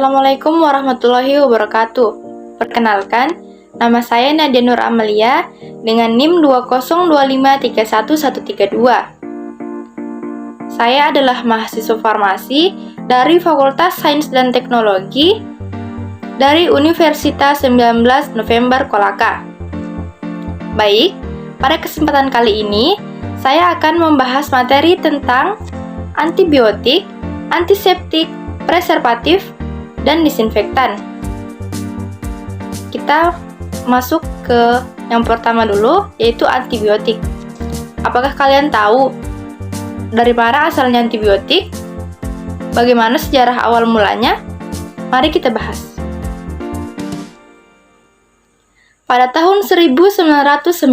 Assalamualaikum warahmatullahi wabarakatuh. Perkenalkan, nama saya Nadia Nur Amalia dengan NIM 202531132. Saya adalah mahasiswa farmasi dari Fakultas Sains dan Teknologi dari Universitas 19 November Kolaka. Baik, pada kesempatan kali ini saya akan membahas materi tentang antibiotik, antiseptik, preservatif, dan disinfektan. Kita masuk ke yang pertama dulu, yaitu antibiotik. Apakah kalian tahu dari mana asalnya antibiotik? Bagaimana sejarah awal mulanya? Mari kita bahas. Pada tahun 1909,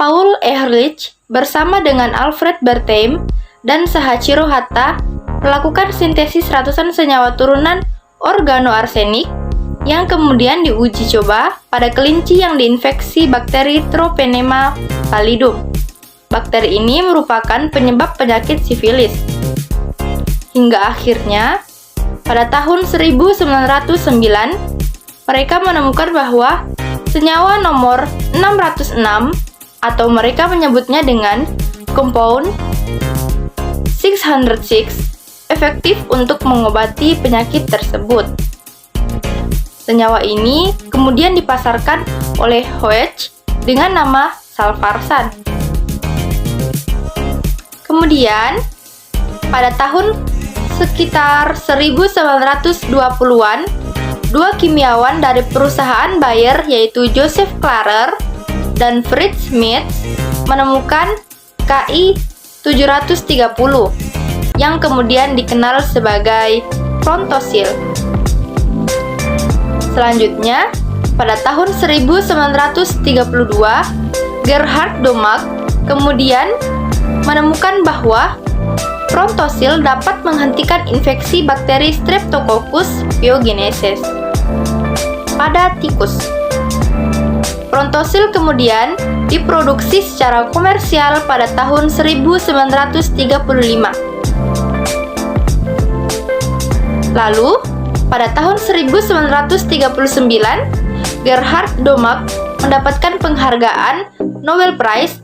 Paul Ehrlich bersama dengan Alfred Bertheim dan Sahachiro Hatta melakukan sintesis ratusan senyawa turunan organoarsenik yang kemudian diuji coba pada kelinci yang diinfeksi bakteri Troponema pallidum. Bakteri ini merupakan penyebab penyakit sifilis. Hingga akhirnya, pada tahun 1909, mereka menemukan bahwa senyawa nomor 606 atau mereka menyebutnya dengan compound 606 efektif untuk mengobati penyakit tersebut. Senyawa ini kemudian dipasarkan oleh Hoechst dengan nama Salvarsan. Kemudian, pada tahun sekitar 1920-an, dua kimiawan dari perusahaan Bayer yaitu Joseph Clarer dan Fritz Schmitz menemukan Ki 730 yang kemudian dikenal sebagai Frontosil. Selanjutnya, pada tahun 1932, Gerhard Domag kemudian menemukan bahwa Frontosil dapat menghentikan infeksi bakteri Streptococcus pyogenesis pada tikus. Frontosil kemudian diproduksi secara komersial pada tahun 1935. Lalu, pada tahun 1939, Gerhard Domag mendapatkan penghargaan Nobel Prize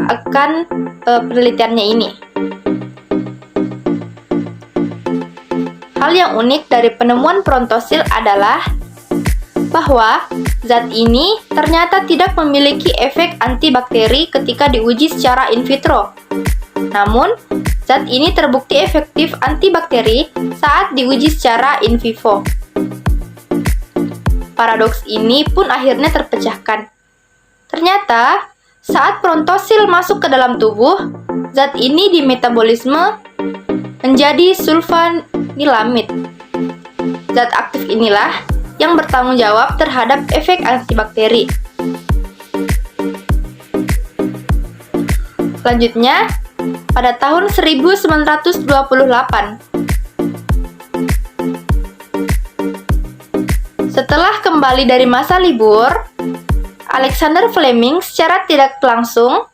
akan penelitiannya ini. Hal yang unik dari penemuan Frontosil adalah bahwa zat ini ternyata tidak memiliki efek antibakteri ketika diuji secara in vitro. Namun, zat ini terbukti efektif antibakteri saat diuji secara in vivo. Paradoks ini pun akhirnya terpecahkan. Ternyata, saat Frontosil masuk ke dalam tubuh, zat ini dimetabolisme menjadi sulfanilamid. Zat aktif inilah yang bertanggung jawab terhadap efek antibakteri. Selanjutnya, pada tahun 1928, setelah kembali dari masa libur, Alexander Fleming secara tidak langsung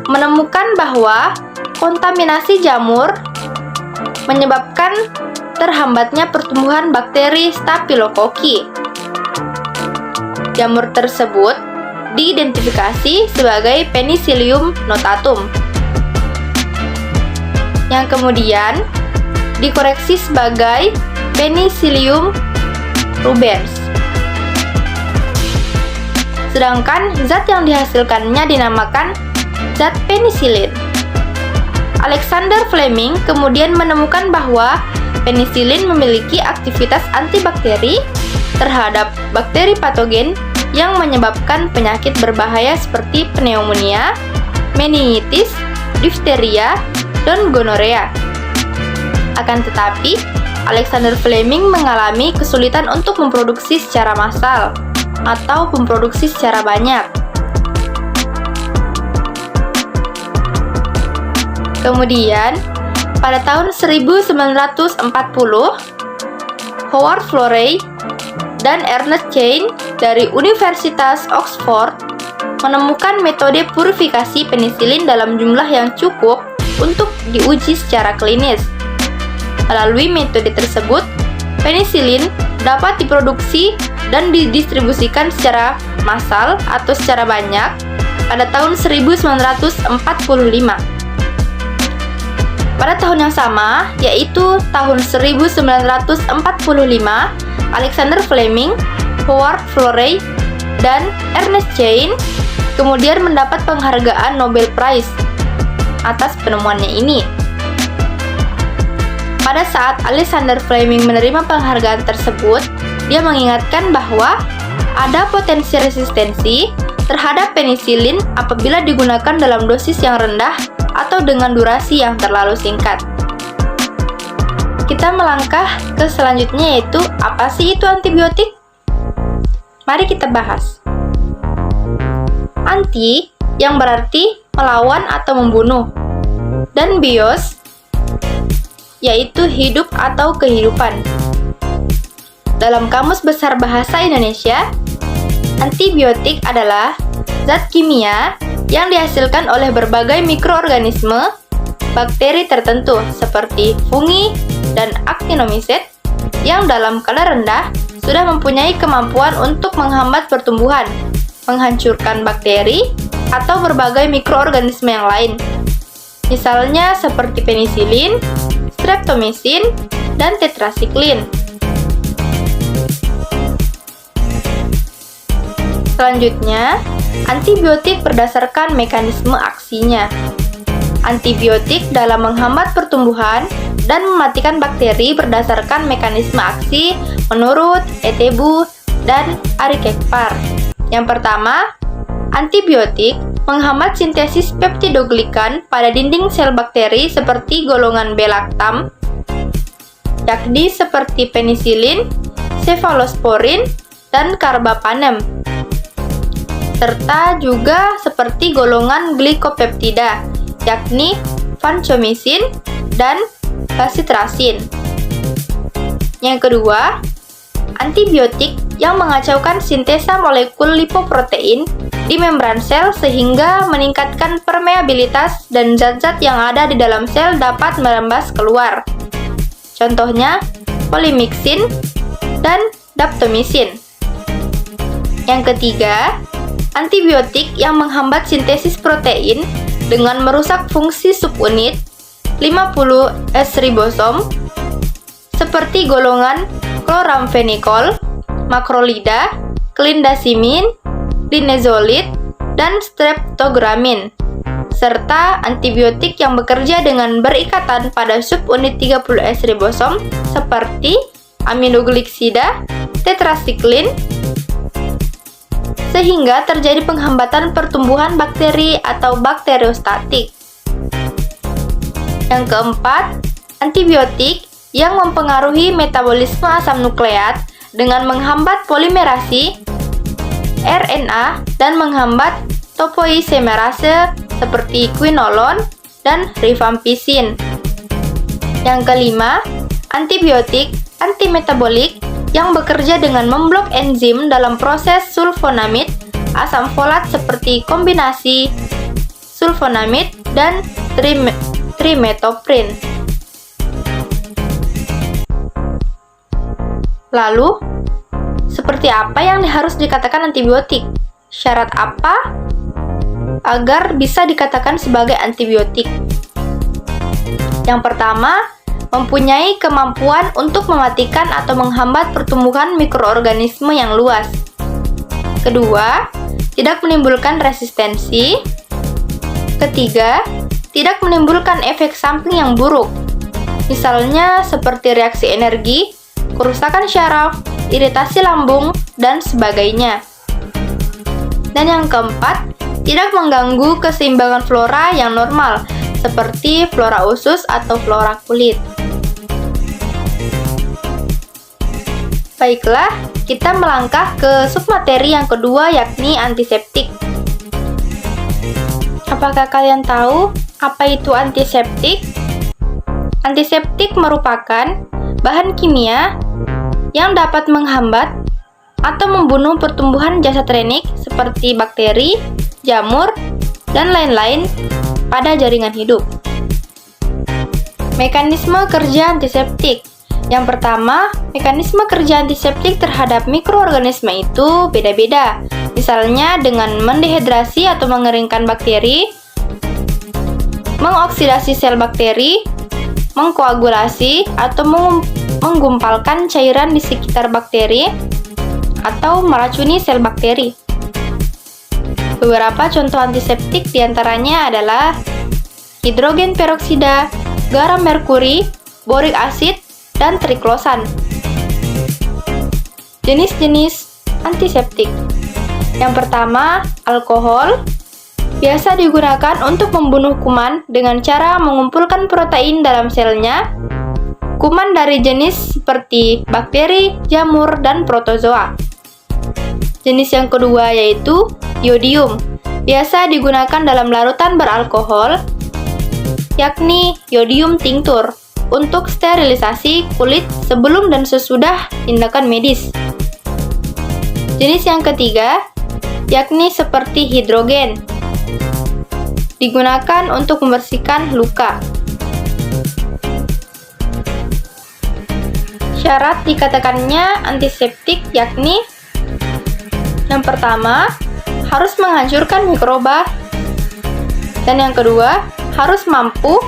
menemukan bahwa kontaminasi jamur menyebabkan terhambatnya pertumbuhan bakteri Staphylococcus. Jamur tersebut diidentifikasi sebagai Penicillium notatum, yang kemudian dikoreksi sebagai Penicillium rubens. Sedangkan zat yang dihasilkannya dinamakan zat penisilin. Alexander Fleming kemudian menemukan bahwa penisilin memiliki aktivitas antibakteri terhadap bakteri patogen yang menyebabkan penyakit berbahaya seperti pneumonia, meningitis, difteria, dan gonorea. Akan tetapi, Alexander Fleming mengalami kesulitan untuk memproduksi secara massal atau memproduksi secara banyak. Kemudian, pada tahun 1940, Howard Florey dan Ernest Chain dari Universitas Oxford menemukan metode purifikasi penisilin dalam jumlah yang cukup untuk diuji secara klinis. Melalui metode tersebut, Penisilin dapat diproduksi dan didistribusikan secara massal atau secara banyak pada tahun 1945. Pada tahun yang sama, yaitu tahun 1945, Alexander Fleming, Howard Florey, dan Ernest Chain kemudian mendapat penghargaan Nobel Prize atas penemuannya ini. Pada saat Alexander Fleming menerima penghargaan tersebut, dia mengingatkan bahwa ada potensi resistensi terhadap penisilin apabila digunakan dalam dosis yang rendah atau dengan durasi yang terlalu singkat. Kita melangkah ke selanjutnya, yaitu apa sih itu antibiotik? Mari kita bahas. Anti yang berarti melawan atau membunuh, dan bios yaitu hidup atau kehidupan. Dalam Kamus Besar Bahasa Indonesia, antibiotik adalah zat kimia yang dihasilkan oleh berbagai mikroorganisme, bakteri tertentu seperti fungi dan actinomyces yang dalam kadar rendah sudah mempunyai kemampuan untuk menghambat pertumbuhan, menghancurkan bakteri, atau berbagai mikroorganisme yang lain. Misalnya seperti penisilin, streptomycin, dan tetrasiklin. Selanjutnya, antibiotik berdasarkan mekanisme aksinya. Antibiotik dalam menghambat pertumbuhan dan mematikan bakteri berdasarkan mekanisme aksi menurut Etebu dan Arikekpar. Yang pertama, antibiotik menghambat sintesis peptidoglikan pada dinding sel bakteri seperti golongan B-laktam, yakni seperti penisilin, cefalosporin, dan carbapenem, serta juga seperti golongan glikopeptida, yakni vancomycin dan bacitracin. Yang kedua, antibiotik yang mengacaukan sintesa molekul lipoprotein di membran sel sehingga meningkatkan permeabilitas dan zat-zat yang ada di dalam sel dapat merembas keluar. Contohnya, polymyxin dan daptomycin. Yang ketiga, antibiotik yang menghambat sintesis protein dengan merusak fungsi subunit 50S ribosom seperti golongan chloramphenicol, makrolida, clindamycin, linezolid, dan streptogramin, serta antibiotik yang bekerja dengan berikatan pada subunit 30S ribosom seperti aminogliksida, tetrasiklin, sehingga terjadi penghambatan pertumbuhan bakteri atau bakteriostatik. Yang keempat, antibiotik yang mempengaruhi metabolisme asam nukleat dengan menghambat polimerasi RNA dan menghambat topoisomerase seperti quinolone dan rifampicin. Yang kelima, antibiotik antimetabolik yang bekerja dengan memblok enzim dalam proses sulfonamid asam folat seperti kombinasi sulfonamid dan trimetoprim. Lalu, seperti apa yang harus dikatakan antibiotik? Syarat apa agar bisa dikatakan sebagai antibiotik? Yang pertama, mempunyai kemampuan untuk mematikan atau menghambat pertumbuhan mikroorganisme yang luas. Kedua, tidak menimbulkan resistensi. Ketiga, tidak menimbulkan efek samping yang buruk. Misalnya seperti reaksi energi, kerusakan syaraf, iritasi lambung, dan sebagainya. Dan yang keempat, tidak mengganggu keseimbangan flora yang normal, seperti flora usus atau flora kulit. Baiklah, kita melangkah ke submateri yang kedua, yakni antiseptik. Apakah kalian tahu apa itu antiseptik? Antiseptik merupakan bahan kimia yang dapat menghambat atau membunuh pertumbuhan jasad renik seperti bakteri, jamur, dan lain-lain pada jaringan hidup. Mekanisme kerja antiseptik. Yang pertama, mekanisme kerja antiseptik terhadap mikroorganisme itu beda-beda. Misalnya dengan mendehidrasi atau mengeringkan bakteri, mengoksidasi sel bakteri, mengkoagulasi atau menggumpalkan cairan di sekitar bakteri, atau meracuni sel bakteri. Beberapa contoh antiseptik diantaranya adalah hidrogen peroksida, garam merkuri, borik asid, dan triklosan. Jenis-jenis antiseptik. Yang pertama, alkohol. Biasa digunakan untuk membunuh kuman dengan cara mengumpulkan protein dalam selnya. Kuman dari jenis seperti bakteri, jamur, dan protozoa. Jenis yang kedua yaitu iodium. Biasa digunakan dalam larutan beralkohol, yakni iodium tincture, untuk sterilisasi kulit sebelum dan sesudah tindakan medis. Jenis yang ketiga, yakni seperti hidrogen, digunakan untuk membersihkan luka. Syarat dikatakannya antiseptik yakni yang pertama, harus menghancurkan mikroba, dan yang kedua, harus mampu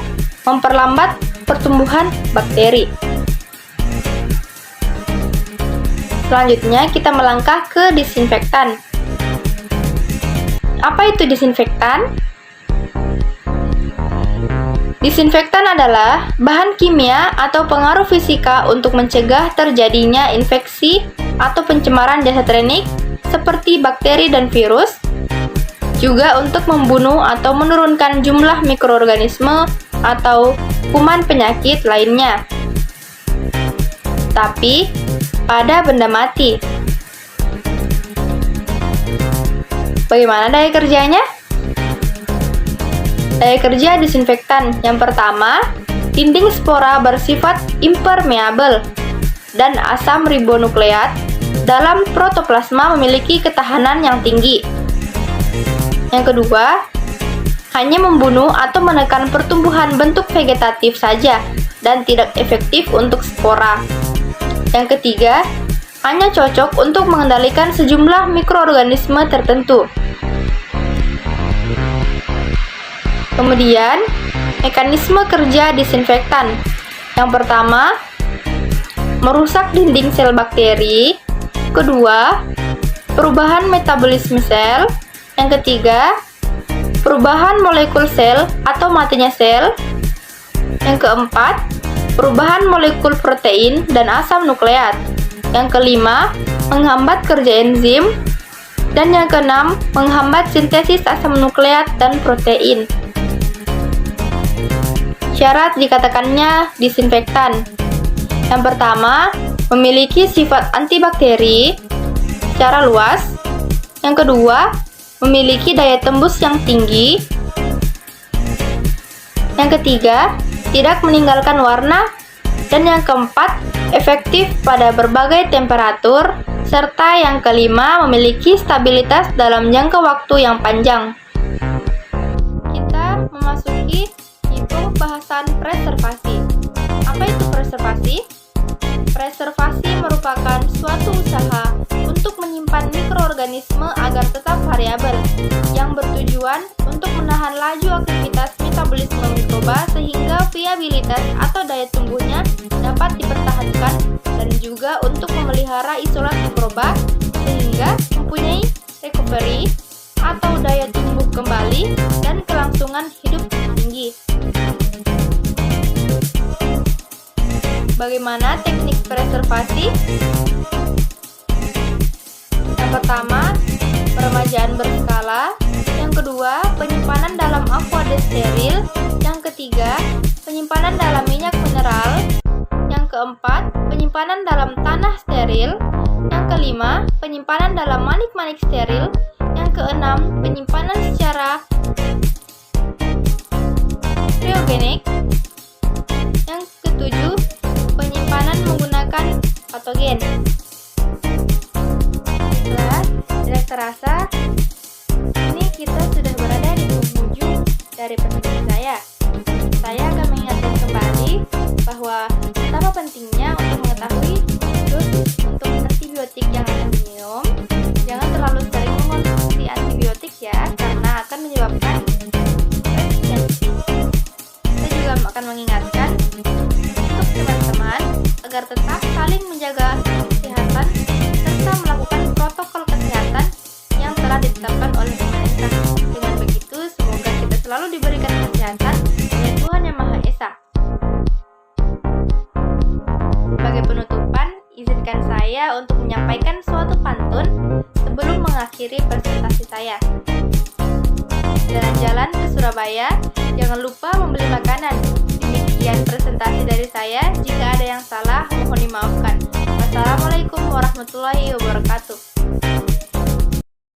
memperlambat pertumbuhan bakteri. Selanjutnya, kita melangkah ke disinfektan. Apa itu disinfektan? Disinfektan adalah bahan kimia atau pengaruh fisika untuk mencegah terjadinya infeksi atau pencemaran jasa trenik seperti bakteri dan virus, juga untuk membunuh atau menurunkan jumlah mikroorganisme atau kuman penyakit lainnya. Tapi, pada benda mati. Bagaimana daya kerjanya? Daya kerja disinfektan yang pertama, dinding spora bersifat impermeabel dan asam ribonukleat dalam protoplasma memiliki ketahanan yang tinggi. Yang kedua, hanya membunuh atau menekan pertumbuhan bentuk vegetatif saja dan tidak efektif untuk spora. Yang ketiga, hanya cocok untuk mengendalikan sejumlah mikroorganisme tertentu. Kemudian, mekanisme kerja disinfektan. Yang pertama, merusak dinding sel bakteri. Kedua, perubahan metabolisme sel. Yang ketiga, perubahan molekul sel atau matinya sel. Yang keempat, perubahan molekul protein dan asam nukleat. Yang kelima, menghambat kerja enzim. Dan yang keenam, menghambat sintesis asam nukleat dan protein. Syarat dikatakannya disinfektan. Yang pertama, memiliki sifat antibakteri secara luas. Yang kedua, memiliki daya tembus yang tinggi. Yang ketiga, tidak meninggalkan warna. Dan yang keempat, efektif pada berbagai temperatur. Serta yang kelima, memiliki stabilitas dalam jangka waktu yang panjang. Kita memasuki pembahasan preservasi. Apa itu preservasi? Preservasi merupakan suatu usaha untuk menyimpan mikroorganisme agar tetap variabel, yang bertujuan untuk menahan laju aktivitas metabolisme mikroba sehingga viabilitas atau daya tumbuhnya dapat dipertahankan, dan juga untuk memelihara isolat mikroba sehingga mempunyai recovery atau daya tumbuh kembali dan kelangsungan hidup tinggi. Bagaimana teknik preservasi? Yang pertama, peremajaan berskala. Yang kedua, penyimpanan dalam aqueduct steril. Yang ketiga, penyimpanan dalam minyak mineral. Yang keempat, penyimpanan dalam tanah steril. Yang kelima, penyimpanan dalam manik-manik steril. Yang keenam, penyimpanan secara cryogenik. Yang ketujuh, penyimpanan menggunakan patogen. Baiklah, tidak terasa, ini kita sudah berada di penghujung dari penelitian saya. Saya akan mengingatkan kembali bahwa betapa pentingnya untuk saya untuk menyampaikan suatu pantun sebelum mengakhiri presentasi saya. Jalan-jalan ke Surabaya, jangan lupa membeli makanan. Demikian presentasi dari saya. Jika ada yang salah, mohon dimaafkan. Wassalamualaikum warahmatullahi wabarakatuh.